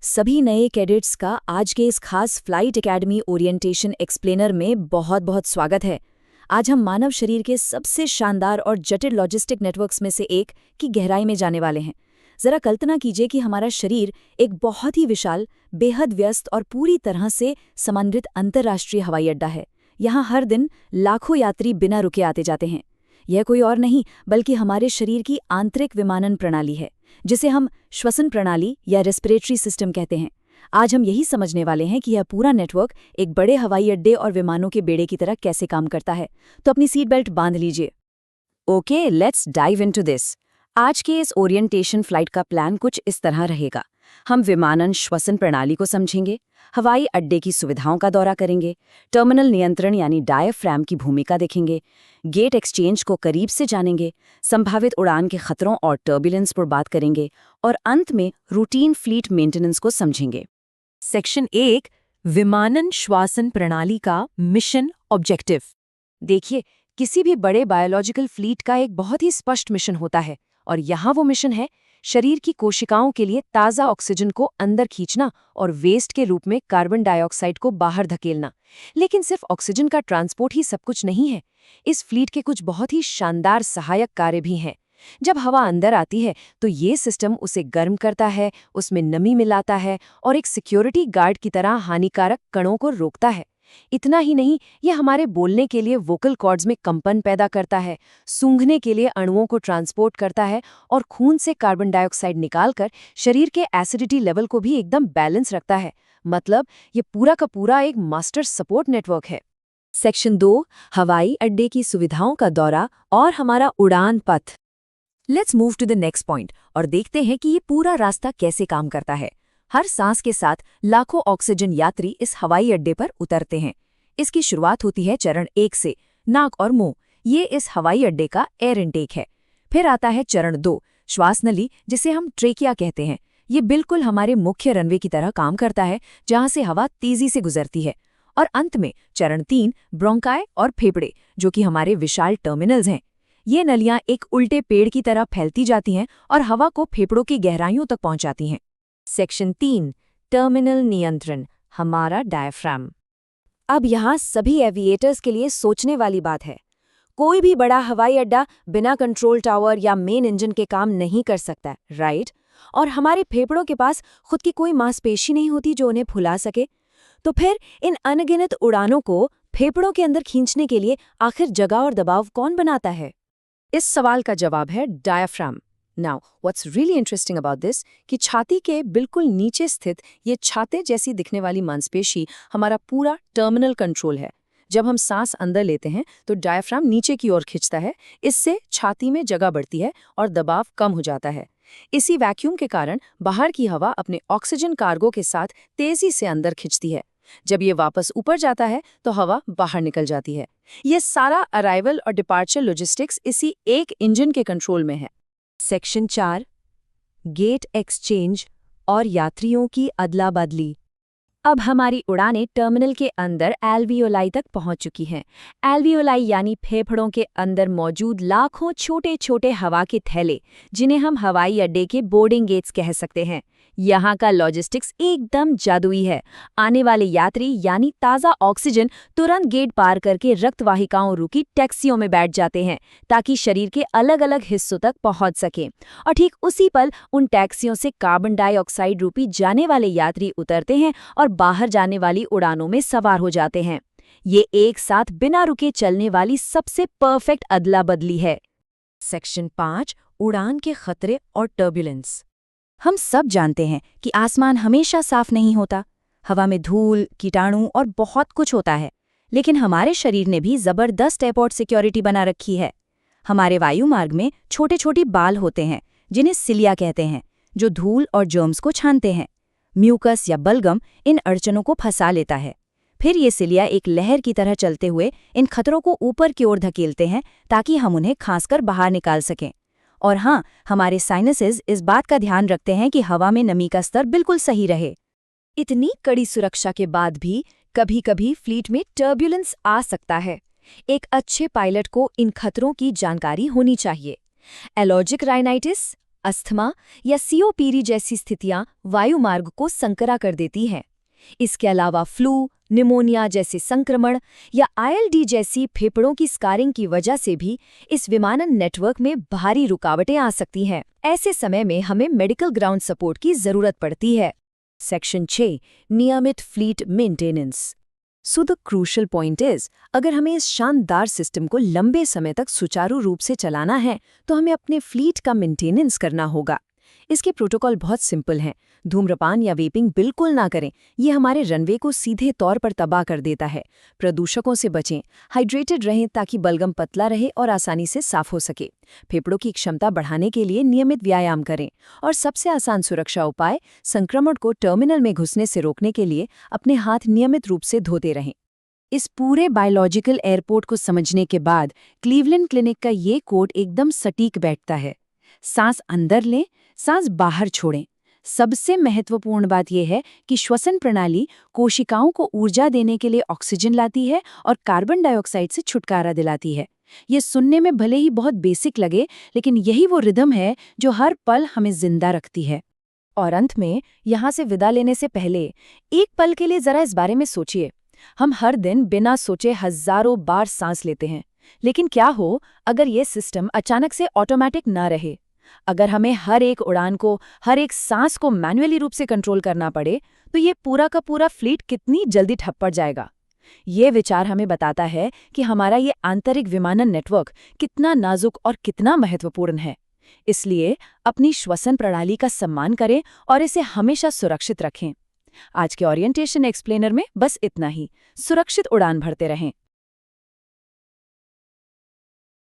सभी नए कैडेट्स का आज के इस खास फ्लाइट एकेडमी ओरिएंटेशन एक्सप्लेनर में बहुत बहुत स्वागत है। आज हम मानव शरीर के सबसे शानदार और जटिल लॉजिस्टिक नेटवर्क्स में से एक की गहराई में जाने वाले हैं। जरा कल्पना कीजिए कि हमारा शरीर एक बहुत ही विशाल, बेहद व्यस्त और पूरी तरह से समन्वित अंतर्राष्ट्रीय हवाई अड्डा है। यहाँ हर दिन लाखों यात्री बिना रुके आते जाते हैं। यह कोई और नहीं बल्कि हमारे शरीर की आंतरिक विमानन प्रणाली है, जिसे हम श्वसन प्रणाली या रेस्पिरेटरी सिस्टम कहते हैं। आज हम यही समझने वाले हैं कि यह पूरा नेटवर्क एक बड़े हवाई अड्डे और विमानों के बेड़े की तरह कैसे काम करता है। तो अपनी सीट बेल्ट बांध लीजिए। Okay, let's dive into this. आज के इस ओरिएंटेशन फ्लाइट का प्लान कुछ इस तरह रहेगा। हम विमानन श्वसन प्रणाली को समझेंगे, हवाई अड्डे की सुविधाओं का दौरा करेंगे, टर्मिनल नियंत्रण यानी डायफ्राम की भूमिका देखेंगे, गेट एक्सचेंज को करीब से जानेंगे, संभावित उड़ान के खतरों और टर्बुलेंस पर बात करेंगे और अंत में रूटीन फ्लीट मेंटेनेंस को समझेंगे। सेक्शन 1, विमानन श्वसन प्रणाली का मिशन ऑब्जेक्टिव। देखिए, किसी भी बड़े बायोलॉजिकल फ्लीट का एक बहुत ही स्पष्ट मिशन होता है, और यहाँ वो मिशन है शरीर की कोशिकाओं के लिए ताज़ा ऑक्सीजन को अंदर खींचना और वेस्ट के रूप में कार्बन डाइऑक्साइड को बाहर धकेलना। लेकिन सिर्फ ऑक्सीजन का ट्रांसपोर्ट ही सब कुछ नहीं है। इस फ्लीट के कुछ बहुत ही शानदार सहायक कार्य भी हैं। जब हवा अंदर आती है तो ये सिस्टम उसे गर्म करता है, उसमें नमी मिलाता है और एक सिक्योरिटी गार्ड की तरह हानिकारक कणों को रोकता है। इतना ही नहीं, यह हमारे बोलने के लिए वोकल कॉर्ड्स में कंपन पैदा करता है, सूंघने के लिए अणुओं को ट्रांसपोर्ट करता है और खून से कार्बन डाइऑक्साइड निकालकर शरीर के एसिडिटी लेवल को भी एकदम बैलेंस रखता है। मतलब ये पूरा का पूरा एक मास्टर सपोर्ट नेटवर्क है। सेक्शन 2, हवाई अड्डे की सुविधाओं का दौरा और हमारा उड़ान पथ। Let's move to the next point और देखते हैं कि ये पूरा रास्ता कैसे काम करता है। हर सांस के साथ लाखों ऑक्सीजन यात्री इस हवाई अड्डे पर उतरते हैं। इसकी शुरुआत होती है चरण 1 से, नाक और मुंह। ये इस हवाई अड्डे का एयर इनटेक है। फिर आता है चरण 2, श्वास नली, जिसे हम ट्रेकिया कहते हैं। ये बिल्कुल हमारे मुख्य रनवे की तरह काम करता है, जहां से हवा तेजी से गुजरती है। और अंत में चरण 3, ब्रोंकाई और फेफड़े, जो कि हमारे विशाल टर्मिनल्स हैं। ये नलियां एक उल्टे पेड़ की तरह फैलती जाती हैं और हवा को फेफड़ों की गहराइयों तक पहुंचाती हैं। सेक्शन 3, टर्मिनल नियंत्रण, हमारा डायफ्राम। अब यहाँ सभी एविएटर्स के लिए सोचने वाली बात है। कोई भी बड़ा हवाई अड्डा बिना कंट्रोल टावर या मेन इंजन के काम नहीं कर सकता, राइट? और हमारे फेफड़ों के पास खुद की कोई मांसपेशी नहीं होती जो उन्हें फुला सके। तो फिर इन अनगिनत उड़ानों को फेफड़ों के अंदर खींचने के लिए आखिर जगह और दबाव कौन बनाता है? इस सवाल का जवाब है diaphragm. Now what's really interesting about this कि छाती के बिल्कुल नीचे स्थित ये छाते जैसी दिखने वाली मांसपेशी हमारा पूरा टर्मिनल कंट्रोल है। जब हम सांस अंदर लेते हैं तो डायफ्राम नीचे की ओर खिंचता है। इससे छाती में जगह बढ़ती है और दबाव कम हो जाता है। इसी वैक्यूम के कारण बाहर की हवा अपने ऑक्सीजन कार्गो के साथ तेजी से अंदर खिंचती है। जब ये वापस ऊपर जाता है तो हवा बाहर निकल जाती है। ये सारा अराइवल और डिपार्चर लॉजिस्टिक्स इसी एक इंजन के कंट्रोल में है। सेक्शन 4, गेट एक्सचेंज और यात्रियों की अदला बदली। अब हमारी उड़ानें टर्मिनल के अंदर एल्वियोलाई तक पहुंच चुकी हैं। एल्वियोलाई यानी फेफड़ों के अंदर मौजूद लाखों छोटे छोटे हवा के थैले, जिन्हें हम हवाई अड्डे के बोर्डिंग गेट्स कह सकते हैं। यहाँ का लॉजिस्टिक्स एकदम जादुई है। आने वाले यात्री यानी ताज़ा ऑक्सीजन तुरंत गेट पार करके रक्तवाहिकाओं रुकी टैक्सियों में बैठ जाते हैं, ताकि शरीर के अलग अलग हिस्सों तक पहुंच सकें। और ठीक उसी पल उन टैक्सियों से कार्बन डाइऑक्साइड रूपी जाने वाले यात्री उतरते हैं और बाहर जाने वाली उड़ानों में सवार हो जाते हैं। ये एक साथ बिना रुके चलने वाली सबसे परफेक्ट अदला बदली है। सेक्शन 5, उड़ान के खतरे और टर्बुलेंस। हम सब जानते हैं कि आसमान हमेशा साफ नहीं होता। हवा में धूल, कीटाणु और बहुत कुछ होता है। लेकिन हमारे शरीर ने भी जबरदस्त एयरपोर्ट सिक्योरिटी बना रखी है। हमारे वायुमार्ग में छोटे छोटे बाल होते हैं, जिन्हें सिलिया कहते हैं, जो धूल और जर्म्स को छानते हैं। म्यूकस या बलगम इन अड़चनों को फंसा लेता है। फिर ये सिलिया एक लहर की तरह चलते हुए इन खतरों को ऊपर की ओर धकेलते हैं, ताकि हम उन्हें खांसकर बाहर निकाल सकें। और हाँ, हमारे साइनसेस इस बात का ध्यान रखते हैं कि हवा में नमी का स्तर बिल्कुल सही रहे। इतनी कड़ी सुरक्षा के बाद भी कभी कभी फ्लीट में टर्बुलेंस आ सकता है। एक अच्छे पायलट को इन खतरों की जानकारी होनी चाहिए। एलर्जिक राइनाइटिस, अस्थमा या सीओपीडी जैसी स्थितियां वायुमार्ग को संकरा कर देती हैं। इसके अलावा फ्लू, निमोनिया जैसे संक्रमण या आईएलडी जैसी फेफड़ों की स्कारिंग की वजह से भी इस विमानन नेटवर्क में भारी रुकावटें आ सकती हैं। ऐसे समय में हमें मेडिकल ग्राउंड सपोर्ट की जरूरत पड़ती है। सेक्शन 6 नियमित fleet maintenance. So the crucial point is, अगर हमें इस शानदार सिस्टम को लंबे समय तक सुचारू रूप से चलाना है तो हमें अपने फ्लीट का मेंटेनेंस करना होगा। इसके प्रोटोकॉल बहुत सिंपल हैं। धूम्रपान या वेपिंग बिल्कुल ना करें, ये हमारे रनवे को सीधे तौर पर तबाह कर देता है। प्रदूषकों से बचें, हाइड्रेटेड रहें ताकि बलगम पतला रहे और आसानी से साफ हो सके। फेफड़ों की क्षमता बढ़ाने के लिए नियमित व्यायाम करें। और सबसे आसान सुरक्षा उपाय, संक्रमण को टर्मिनल में घुसने से रोकने के लिए अपने हाथ नियमित रूप से धोते रहें। इस पूरे बायोलॉजिकल एयरपोर्ट को समझने के बाद क्लीवलैंड क्लिनिक का ये कोड एकदम सटीक बैठता है। सांस अंदर लें, सांस बाहर छोड़ें। सबसे महत्वपूर्ण बात यह है कि श्वसन प्रणाली कोशिकाओं को ऊर्जा देने के लिए ऑक्सीजन लाती है और कार्बन डाइऑक्साइड से छुटकारा दिलाती है। ये सुनने में भले ही बहुत बेसिक लगे, लेकिन यही वो रिदम है जो हर पल हमें जिंदा रखती है। और अंत में, यहाँ से विदा लेने से पहले एक पल के लिए जरा इस बारे में सोचिए। हम हर दिन बिना सोचे हजारों बार सांस लेते हैं, लेकिन क्या हो अगर ये सिस्टम अचानक से ऑटोमेटिक ना रहे? अगर हमें हर एक उड़ान को, हर एक सांस को मैन्युअली रूप से कंट्रोल करना पड़े, तो ये पूरा का पूरा फ्लीट कितनी जल्दी ठप पड़ जाएगा। ये विचार हमें बताता है कि हमारा ये आंतरिक विमानन नेटवर्क कितना नाजुक और कितना महत्वपूर्ण है। इसलिए अपनी श्वसन प्रणाली का सम्मान करें और इसे हमेशा सुरक्षित रखें। आज के ओरिएंटेशन एक्सप्लेनर में बस इतना ही। सुरक्षित उड़ान भरते रहें।